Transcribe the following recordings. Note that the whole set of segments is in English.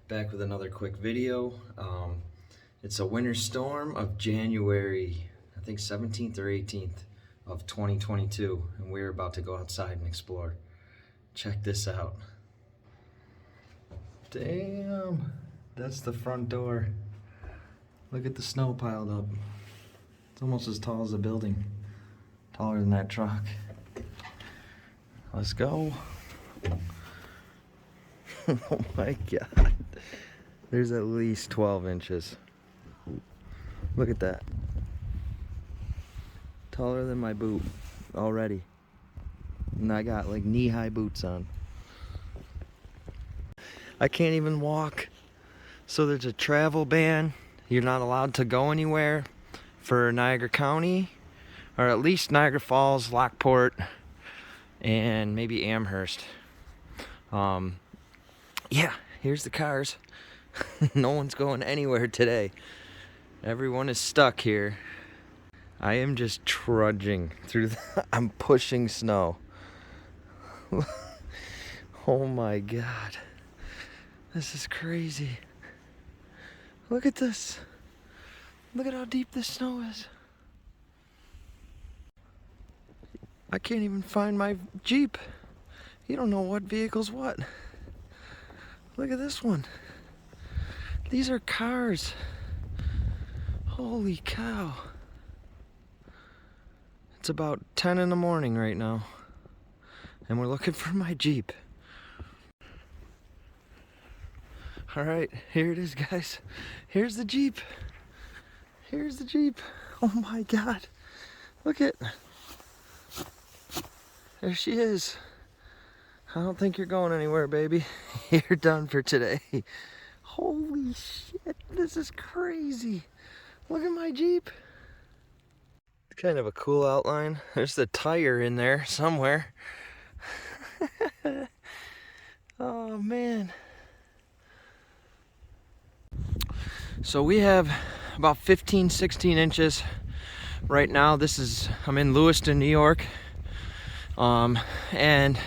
Back with another quick video. It's a winter storm of January, I think 17th or 18th of 2022, and we're about to go outside and explore. Check this out. Damn, that's the front door. Look at the snow piled up. It's almost as tall as a building, taller than that truck. Let's go. Oh my God. There's at least 12 inches. Look at that. Taller than my boot already. And I got like knee-high boots on. I can't even walk. So there's a travel ban. You're not allowed to go anywhere for Niagara County, or at least Niagara Falls, Lockport, and maybe Amherst. Yeah, here's the cars. No one's going anywhere today. Everyone is stuck here. I am just trudging through I'm pushing snow. Oh my God. This is crazy. Look at this. Look at how deep this snow is. I can't even find my Jeep. You don't know what vehicle's what. Look at this one. These are cars. Holy cow. It's about 10 in the morning right now, and we're looking for my Jeep. All right, here it is, guys. Here's the Jeep. Here's the Jeep. Oh my God. Look at. There she is. I don't think you're going anywhere, baby. You're done for today. Holy shit, this is crazy. Look at my Jeep. It's kind of a cool outline. There's the tire in there somewhere. Oh man. So we have about 15, 16 inches right now. I'm in Lewiston, New York. And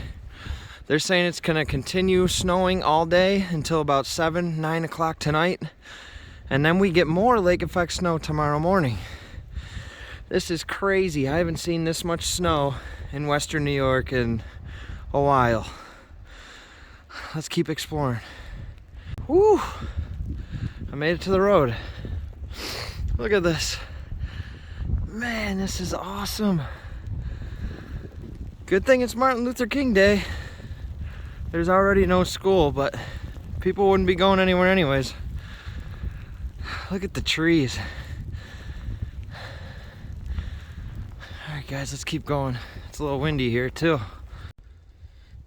they're saying it's gonna continue snowing all day until about 7, 9 o'clock tonight. And then we get more lake effect snow tomorrow morning. This is crazy. I haven't seen this much snow in Western New York in a while. Let's keep exploring. Woo! I made it to the road. Look at this. Man, this is awesome. Good thing it's Martin Luther King Day. There's already no school, but people wouldn't be going anywhere anyways. Look at the trees. All right, guys, let's keep going. It's a little windy here too.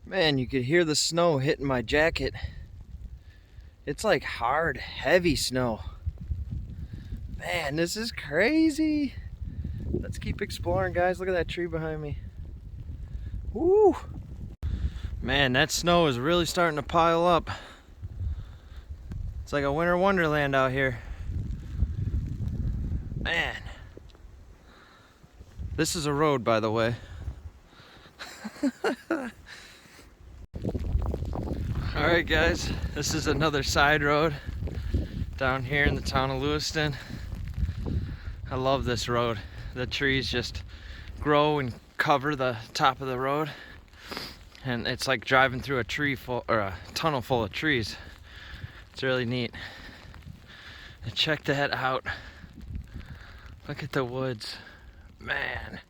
Man, you could hear the snow hitting my jacket. It's like hard, heavy snow. Man, this is crazy. Let's keep exploring, guys. Look at that tree behind me. Woo! Man, that snow is really starting to pile up. It's like a winter wonderland out here. Man. This is a road, by the way. Alright guys, this is another side road down here in the town of Lewiston. I love this road. The trees just grow and cover the top of the road. And it's like driving through a tunnel full of trees. It's really neat. And check that out. Look at the woods. Man,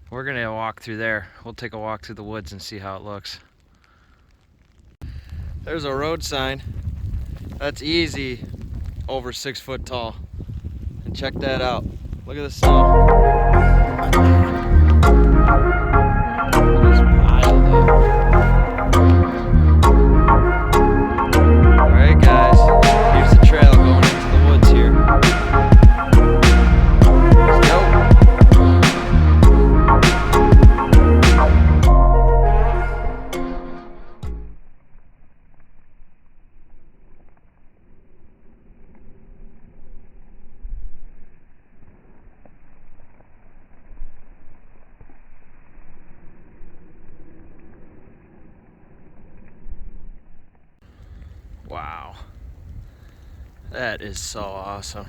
we're gonna walk through there. We'll take a walk through the woods and see how it looks. There's a road sign. That's easy over 6 foot tall. And check that out. Look at the snow. Just piled up. Alright guys, here's the trail going into the woods here. Let's go. Wow. That is so awesome.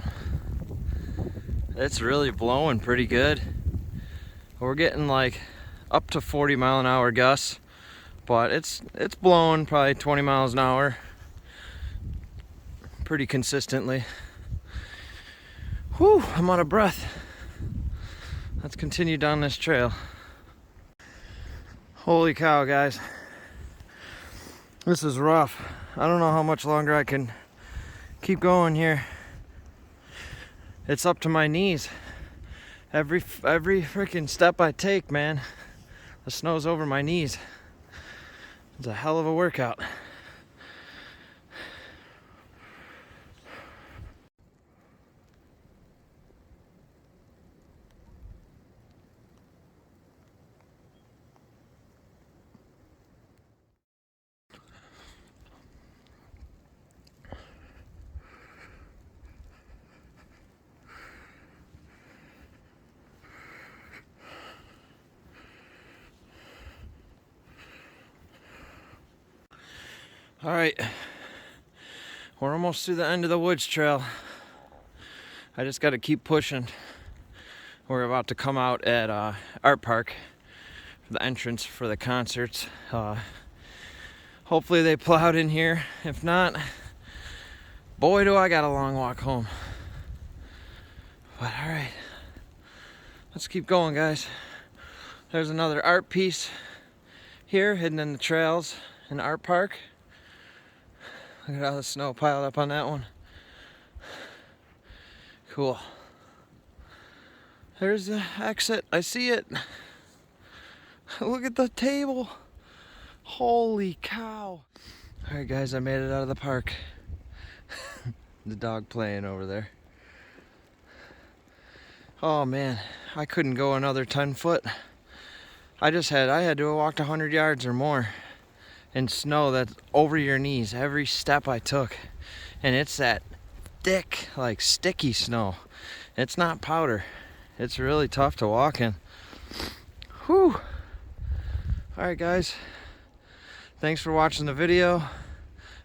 It's really blowing pretty good. We're getting like up to 40-mile-an-hour gusts, but it's blowing probably 20 miles an hour pretty consistently. Whew, I'm out of breath. Let's continue down this trail. Holy cow, guys. This is rough. I don't know how much longer I can keep going here. It's up to my knees. Every freaking step I take, man, the snow's over my knees. It's a hell of a workout. All right, we're almost to the end of the woods trail. I just got to keep pushing. We're about to come out at Art Park for the entrance for the concerts. Hopefully they plowed in here. If not, boy, do I got a long walk home. But all right, let's keep going, guys. There's another art piece here hidden in the trails in Art Park. Look at all the snow piled up on that one. Cool. There's the exit. I see it. Look at the table. Holy cow. All right, guys, I made it out of the park. The dog playing over there. Oh man, I couldn't go another 10 foot. I had to have walked 100 yards or more in snow that's over your knees every step I took. And it's that thick, like sticky snow. It's not powder. It's really tough to walk in. Whew. Alright, guys, thanks for watching the video.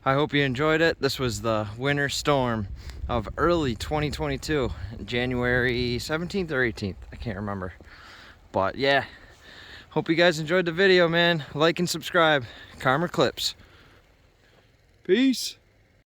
I hope you enjoyed it. This was the winter storm of early 2022, January 17th or 18th, I can't remember. But yeah, hope you guys enjoyed the video, man. Like and subscribe. CarmerClipz. Peace.